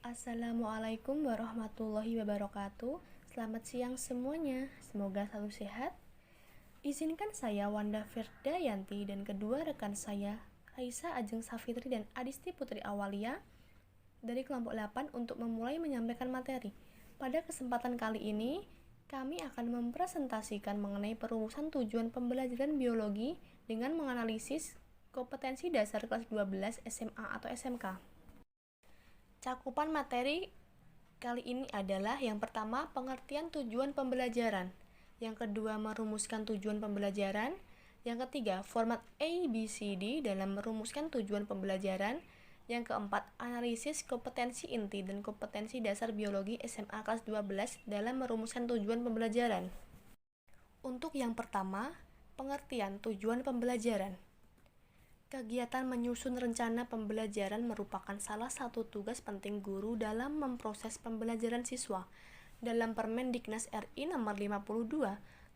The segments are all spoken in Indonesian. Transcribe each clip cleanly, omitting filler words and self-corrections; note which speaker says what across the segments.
Speaker 1: Assalamualaikum warahmatullahi wabarakatuh. Selamat siang semuanya. Semoga selalu sehat. Izinkan saya Wanda Firdayanti dan kedua rekan saya Raisa Ajeng Safitri dan Adisti Putri Awalia dari kelompok 8 untuk memulai menyampaikan materi. Pada kesempatan kali ini, kami akan mempresentasikan mengenai perumusan tujuan pembelajaran biologi dengan menganalisis kompetensi dasar kelas 12 SMA atau SMK. Cakupan materi kali ini adalah yang pertama, pengertian tujuan pembelajaran. Yang kedua, merumuskan tujuan pembelajaran. Yang ketiga, format ABCD dalam merumuskan tujuan pembelajaran. Yang keempat, analisis kompetensi inti dan kompetensi dasar biologi SMA kelas 12 dalam merumuskan tujuan pembelajaran. Untuk yang pertama, pengertian tujuan pembelajaran. Kegiatan menyusun rencana pembelajaran merupakan salah satu tugas penting guru dalam memproses pembelajaran siswa. Dalam Permendiknas RI nomor 52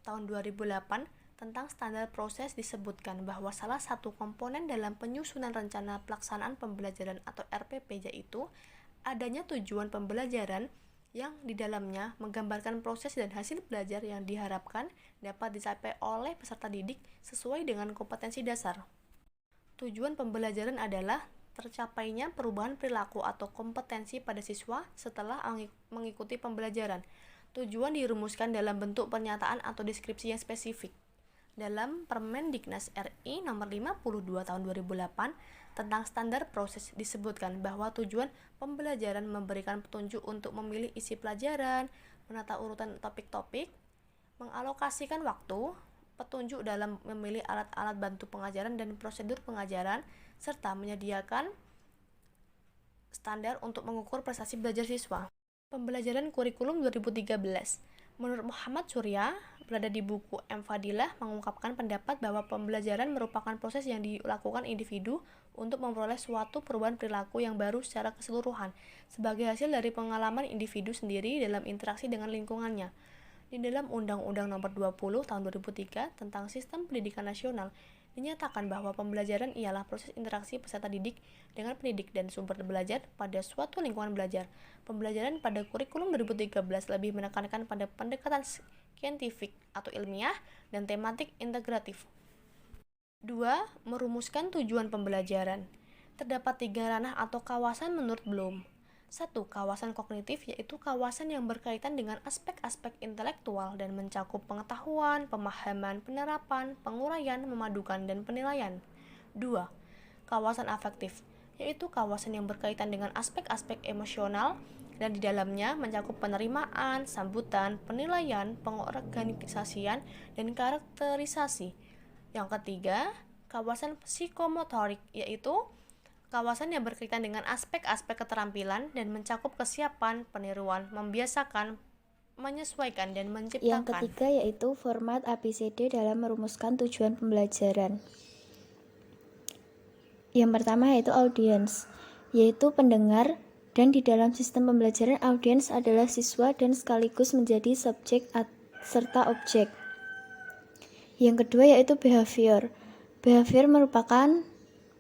Speaker 1: tahun 2008 tentang standar proses disebutkan bahwa salah satu komponen dalam penyusunan rencana pelaksanaan pembelajaran atau RPP yaitu adanya tujuan pembelajaran yang di dalamnya menggambarkan proses dan hasil belajar yang diharapkan dapat dicapai oleh peserta didik sesuai dengan kompetensi dasar. Tujuan pembelajaran adalah tercapainya perubahan perilaku atau kompetensi pada siswa setelah mengikuti pembelajaran. Tujuan dirumuskan dalam bentuk pernyataan atau deskripsi yang spesifik. Dalam Permendiknas RI nomor 52 tahun 2008 tentang standar proses disebutkan bahwa tujuan pembelajaran memberikan petunjuk untuk memilih isi pelajaran, menata urutan topik-topik, mengalokasikan waktu, petunjuk dalam memilih alat-alat bantu pengajaran dan prosedur pengajaran, serta menyediakan standar untuk mengukur prestasi belajar siswa. Pembelajaran kurikulum 2013. Menurut Muhammad Surya, berada di buku M. Fadilah mengungkapkan pendapat bahwa pembelajaran merupakan proses yang dilakukan individu untuk memperoleh suatu perubahan perilaku yang baru secara keseluruhan, sebagai hasil dari pengalaman individu sendiri dalam interaksi dengan lingkungannya. Di dalam Undang-Undang Nomor 20 Tahun 2003 tentang Sistem Pendidikan Nasional, dinyatakan bahwa pembelajaran ialah proses interaksi peserta didik dengan pendidik dan sumber belajar pada suatu lingkungan belajar. Pembelajaran pada kurikulum 2013 lebih menekankan pada pendekatan saintifik atau ilmiah dan tematik integratif. 2. Merumuskan tujuan pembelajaran. Terdapat 3 ranah atau kawasan menurut Bloom. 1. Kawasan kognitif, yaitu kawasan yang berkaitan dengan aspek-aspek intelektual dan mencakup pengetahuan, pemahaman, penerapan, penguraian, memadukan, dan penilaian. 2. Kawasan afektif, yaitu kawasan yang berkaitan dengan aspek-aspek emosional dan di dalamnya mencakup penerimaan, sambutan, penilaian, pengorganisasian, dan karakterisasi. Yang ketiga, kawasan psikomotorik, yaitu kawasan yang berkaitan dengan aspek-aspek keterampilan dan mencakup kesiapan, peniruan, membiasakan, menyesuaikan, dan menciptakan.
Speaker 2: Yang ketiga yaitu format ABCD dalam merumuskan tujuan pembelajaran. Yang pertama yaitu audiens, yaitu pendengar, dan di dalam sistem pembelajaran audiens adalah siswa dan sekaligus menjadi subjek serta objek. Yang kedua yaitu behavior. Behavior merupakan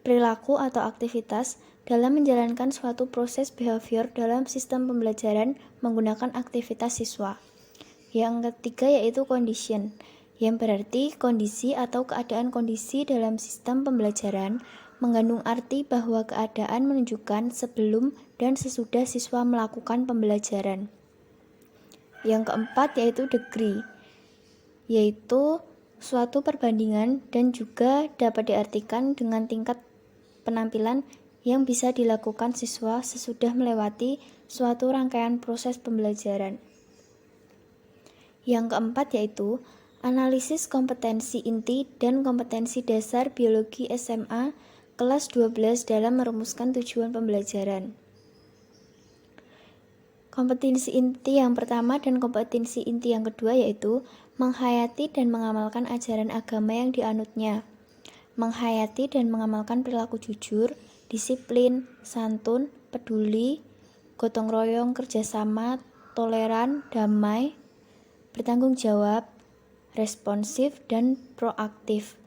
Speaker 2: perilaku atau aktivitas dalam menjalankan suatu proses behavior dalam sistem pembelajaran menggunakan aktivitas siswa. Yang ketiga yaitu condition, yang berarti kondisi atau keadaan kondisi dalam sistem pembelajaran, mengandung arti bahwa keadaan menunjukkan sebelum dan sesudah siswa melakukan pembelajaran. Yang keempat yaitu degree, yaitu suatu perbandingan dan juga dapat diartikan dengan tingkat penampilan yang bisa dilakukan siswa sesudah melewati suatu rangkaian proses pembelajaran. Yang keempat yaitu analisis kompetensi inti dan kompetensi dasar biologi SMA kelas 12 dalam merumuskan tujuan pembelajaran. Kompetensi inti yang pertama dan kompetensi inti yang kedua yaitu menghayati dan mengamalkan ajaran agama yang dianutnya, menghayati dan mengamalkan perilaku jujur, disiplin, santun, peduli, gotong royong, kerjasama, toleran, damai, bertanggung jawab, responsif, dan proaktif.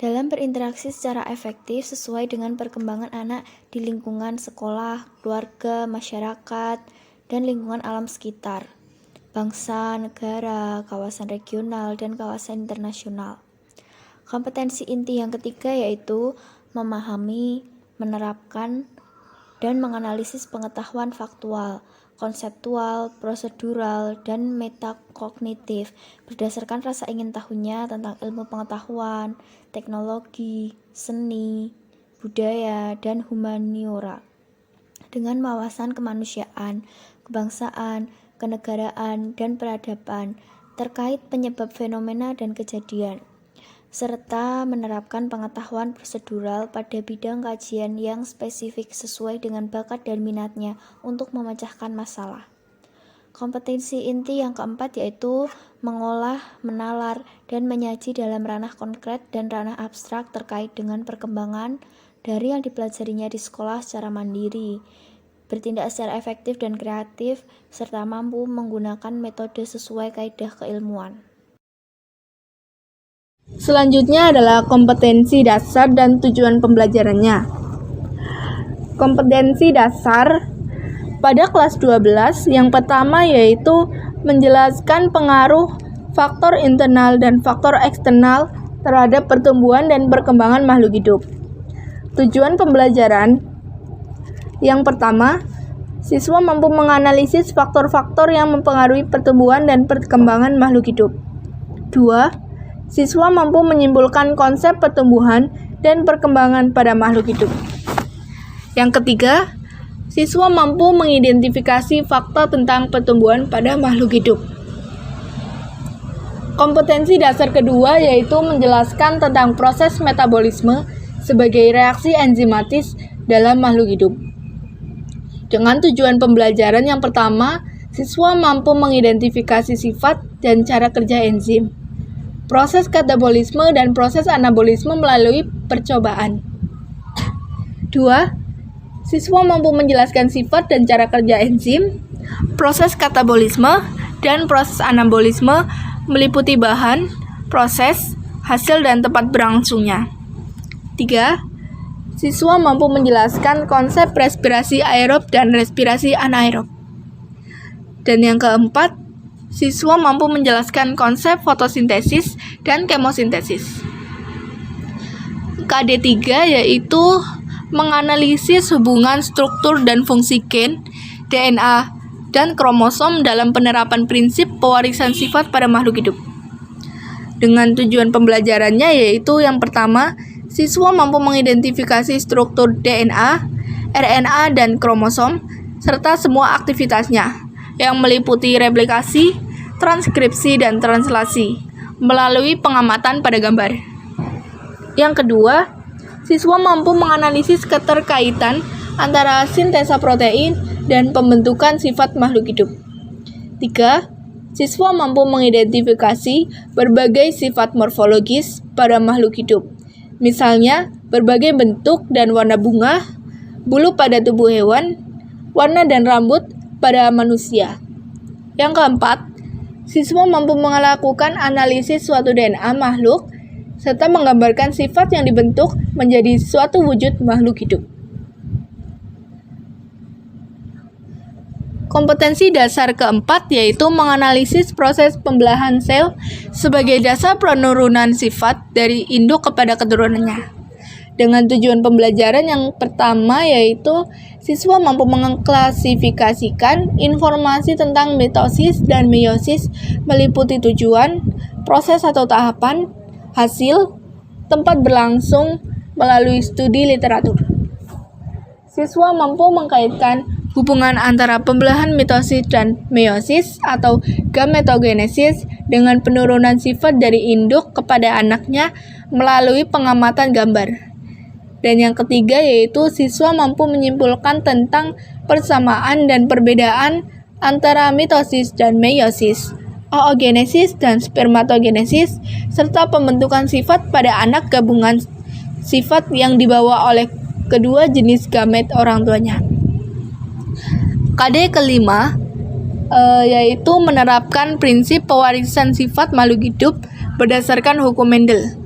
Speaker 2: dalam berinteraksi secara efektif sesuai dengan perkembangan anak di lingkungan sekolah, keluarga, masyarakat, dan lingkungan alam sekitar, bangsa, negara, kawasan regional, dan kawasan internasional. Kompetensi inti yang ketiga yaitu memahami, menerapkan, dan menganalisis pengetahuan faktual, konseptual, prosedural, dan metakognitif berdasarkan rasa ingin tahunya tentang ilmu pengetahuan, teknologi, seni, budaya, dan humaniora dengan wawasan kemanusiaan, kebangsaan, kenegaraan, dan peradaban terkait penyebab fenomena dan kejadian, serta menerapkan pengetahuan prosedural pada bidang kajian yang spesifik sesuai dengan bakat dan minatnya untuk memecahkan masalah. Kompetensi inti yang keempat yaitu mengolah, menalar, dan menyaji dalam ranah konkret dan ranah abstrak terkait dengan perkembangan dari yang dipelajarinya di sekolah secara mandiri, bertindak secara efektif dan kreatif, serta mampu menggunakan metode sesuai kaidah keilmuan.
Speaker 1: Selanjutnya adalah kompetensi dasar dan tujuan pembelajarannya. Kompetensi dasar pada kelas 12 yang pertama yaitu menjelaskan pengaruh faktor internal dan faktor eksternal terhadap pertumbuhan dan perkembangan makhluk hidup. Tujuan pembelajaran yang pertama, siswa mampu menganalisis faktor-faktor yang mempengaruhi pertumbuhan dan perkembangan makhluk hidup. 2. Siswa mampu menyimpulkan konsep pertumbuhan dan perkembangan pada makhluk hidup. Yang ketiga, siswa mampu mengidentifikasi fakta tentang pertumbuhan pada makhluk hidup. Kompetensi dasar kedua yaitu menjelaskan tentang proses metabolisme sebagai reaksi enzimatis dalam makhluk hidup. Dengan tujuan pembelajaran yang pertama, siswa mampu mengidentifikasi sifat dan cara kerja enzim, proses katabolisme dan proses anabolisme melalui percobaan. 2. Siswa mampu menjelaskan sifat dan cara kerja enzim, proses katabolisme, dan proses anabolisme meliputi bahan, proses, hasil, dan tempat berlangsungnya. 3. Siswa mampu menjelaskan konsep respirasi aerob dan respirasi anaerob. Dan yang keempat, siswa mampu menjelaskan konsep fotosintesis dan kemosintesis. KD3 yaitu menganalisis hubungan struktur dan fungsi gen, DNA, dan kromosom dalam penerapan prinsip pewarisan sifat pada makhluk hidup. Dengan tujuan pembelajarannya yaitu yang pertama, siswa mampu mengidentifikasi struktur DNA, RNA, dan kromosom, serta semua aktivitasnya, yang meliputi replikasi, transkripsi, dan translasi melalui pengamatan pada gambar. Yang kedua, siswa mampu menganalisis keterkaitan antara sintesa protein dan pembentukan sifat makhluk hidup. 3. Siswa mampu mengidentifikasi berbagai sifat morfologis pada makhluk hidup, misalnya berbagai bentuk dan warna bunga, bulu pada tubuh hewan, warna dan rambut pada manusia. Yang keempat, siswa mampu melakukan analisis suatu DNA makhluk serta menggambarkan sifat yang dibentuk menjadi suatu wujud makhluk hidup. Kompetensi dasar keempat yaitu menganalisis proses pembelahan sel sebagai dasar penurunan sifat dari induk kepada keturunannya. Dengan tujuan pembelajaran yang pertama yaitu siswa mampu mengklasifikasikan informasi tentang mitosis dan meiosis meliputi tujuan, proses atau tahapan, hasil, tempat berlangsung melalui studi literatur. Siswa mampu mengkaitkan hubungan antara pembelahan mitosis dan meiosis atau gametogenesis dengan penurunan sifat dari induk kepada anaknya melalui pengamatan gambar. Dan yang ketiga yaitu siswa mampu menyimpulkan tentang persamaan dan perbedaan antara mitosis dan meiosis, oogenesis dan spermatogenesis, serta pembentukan sifat pada anak gabungan sifat yang dibawa oleh kedua jenis gamet orang tuanya. KD kelima yaitu menerapkan prinsip pewarisan sifat makhluk hidup berdasarkan hukum Mendel.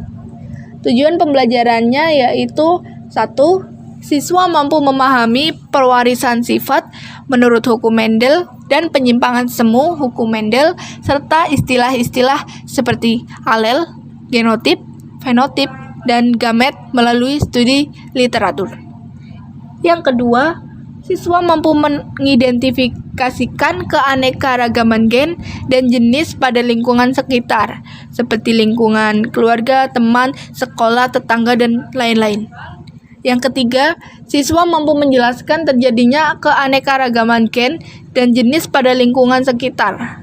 Speaker 1: Tujuan pembelajarannya yaitu 1. Siswa mampu memahami pewarisan sifat menurut hukum Mendel dan penyimpangan semu hukum Mendel serta istilah-istilah seperti alel, genotip, fenotip, dan gamet melalui studi literatur. Yang kedua, siswa mampu mengidentifikasikan keanekaragaman gen dan jenis pada lingkungan sekitar, seperti lingkungan keluarga, teman, sekolah, tetangga, dan lain-lain. Yang ketiga, siswa mampu menjelaskan terjadinya keanekaragaman gen dan jenis pada lingkungan sekitar.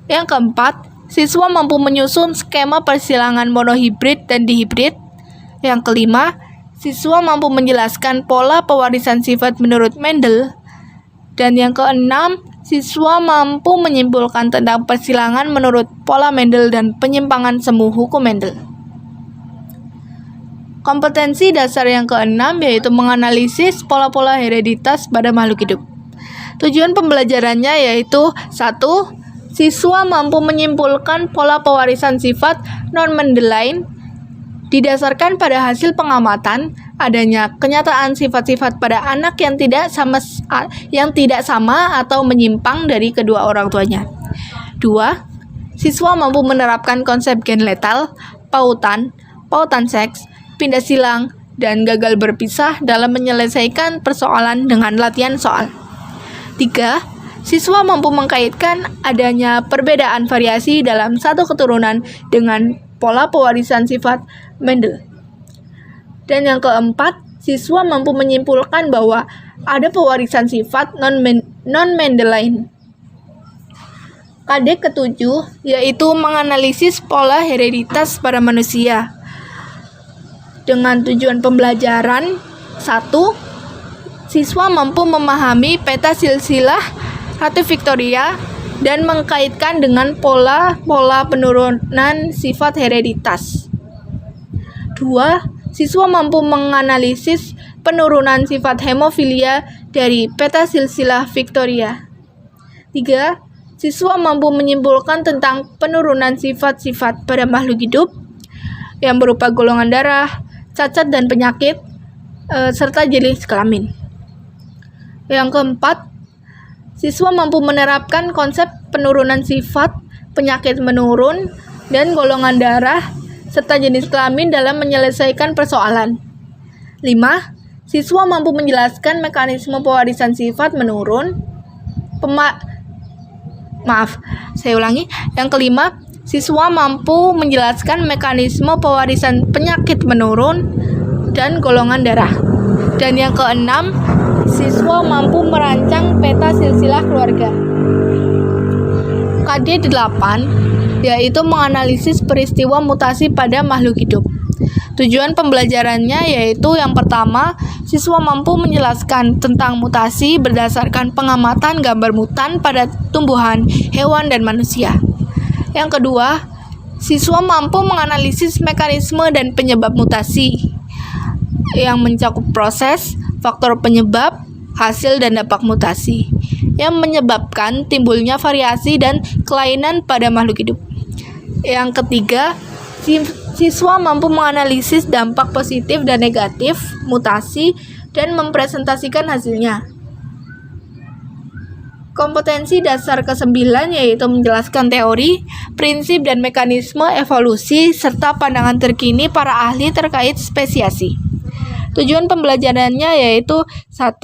Speaker 1: Yang keempat, siswa mampu menyusun skema persilangan monohibrid dan dihibrid. Yang kelima, siswa mampu menjelaskan pola pewarisan sifat menurut Mendel. Dan yang keenam, siswa mampu menyimpulkan tentang persilangan menurut pola Mendel dan penyimpangan semu hukum Mendel. Kompetensi dasar yang keenam yaitu menganalisis pola-pola hereditas pada makhluk hidup. Tujuan pembelajarannya yaitu 1. Siswa mampu menyimpulkan pola pewarisan sifat non-Mendelian didasarkan pada hasil pengamatan adanya kenyataan sifat-sifat pada anak yang tidak sama atau menyimpang dari kedua orang tuanya. 2. Siswa mampu menerapkan konsep gen letal, pautan seks, pindah silang, dan gagal berpisah dalam menyelesaikan persoalan dengan latihan soal. 3. Siswa mampu mengkaitkan adanya perbedaan variasi dalam satu keturunan dengan pola pewarisan sifat Mendel. Dan yang keempat, siswa mampu menyimpulkan bahwa ada pewarisan sifat non-Mendelian. KD ketujuh yaitu menganalisis pola hereditas pada manusia. Dengan tujuan pembelajaran 1. Siswa mampu memahami peta silsilah Ratu Victoria dan mengkaitkan dengan pola-pola penurunan sifat hereditas. 2. Siswa mampu menganalisis penurunan sifat hemofilia dari peta silsilah Victoria. 3. Siswa mampu menyimpulkan tentang penurunan sifat-sifat pada makhluk hidup yang berupa golongan darah, cacat dan penyakit, serta jenis kelamin. Yang keempat, siswa mampu menerapkan konsep penurunan sifat, penyakit menurun, dan golongan darah, serta jenis kelamin dalam menyelesaikan persoalan. 5. Siswa mampu menjelaskan mekanisme pewarisan sifat menurun. Yang kelima, siswa mampu menjelaskan mekanisme pewarisan penyakit menurun dan golongan darah. Dan yang keenam, siswa mampu merancang peta silsilah keluarga. KD 8 yaitu menganalisis peristiwa mutasi pada makhluk hidup. Tujuan pembelajarannya yaitu yang pertama, siswa mampu menjelaskan tentang mutasi berdasarkan pengamatan gambar mutan pada tumbuhan, hewan, dan manusia. Yang kedua, siswa mampu menganalisis mekanisme dan penyebab mutasi yang mencakup proses, faktor penyebab, hasil, dan dampak mutasi yang menyebabkan timbulnya variasi dan kelainan pada makhluk hidup. Yang ketiga, siswa mampu menganalisis dampak positif dan negatif mutasi dan mempresentasikan hasilnya. Kompetensi dasar ke-9 yaitu menjelaskan teori, prinsip, dan mekanisme evolusi serta pandangan terkini para ahli terkait spesiasi. Tujuan pembelajarannya yaitu 1.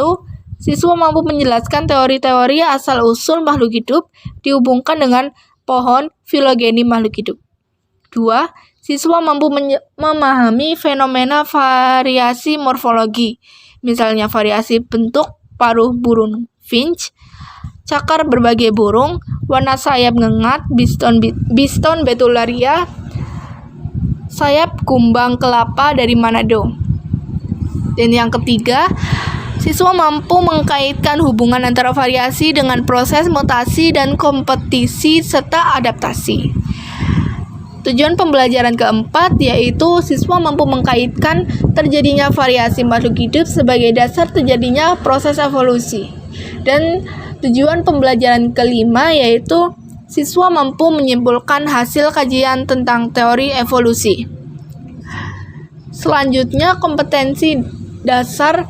Speaker 1: Siswa mampu menjelaskan teori-teori asal-usul makhluk hidup dihubungkan dengan pohon filogeni makhluk hidup. 2. Siswa mampu memahami fenomena variasi morfologi, misalnya variasi bentuk paruh burung finch, cakar berbagai burung, warna sayap ngengat, biston betularia, sayap kumbang kelapa dari Manado. Dan yang ketiga, siswa mampu mengkaitkan hubungan antara variasi dengan proses mutasi dan kompetisi serta adaptasi. Tujuan pembelajaran keempat yaitu siswa mampu mengkaitkan terjadinya variasi makhluk hidup sebagai dasar terjadinya proses evolusi. Dan tujuan pembelajaran kelima yaitu siswa mampu menyimpulkan hasil kajian tentang teori evolusi.
Speaker 3: Selanjutnya, kompetensi dasar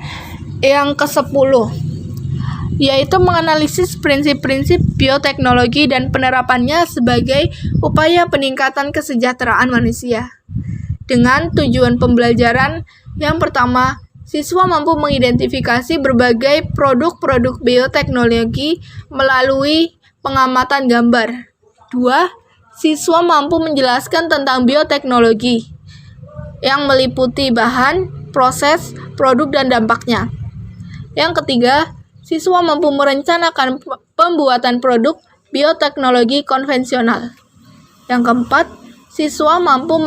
Speaker 3: yang ke-10, yaitu menganalisis prinsip-prinsip bioteknologi dan penerapannya sebagai upaya peningkatan kesejahteraan manusia. Dengan tujuan pembelajaran yang pertama, siswa mampu mengidentifikasi berbagai produk-produk bioteknologi melalui pengamatan gambar. 2. Siswa mampu menjelaskan tentang bioteknologi yang meliputi bahan, proses, produk, dan dampaknya. Yang ketiga, siswa mampu merencanakan pembuatan produk bioteknologi konvensional. Yang keempat, siswa mampu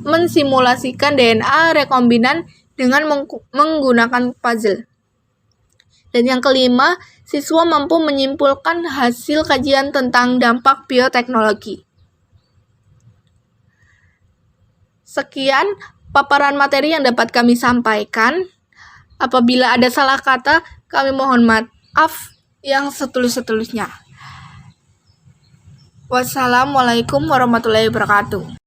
Speaker 3: mensimulasikan DNA rekombinan dengan menggunakan puzzle. Dan yang kelima, siswa mampu menyimpulkan hasil kajian tentang dampak bioteknologi. Sekian paparan materi yang dapat kami sampaikan. Apabila ada salah kata, kami mohon maaf yang setulus-tulusnya. Wassalamualaikum warahmatullahi wabarakatuh.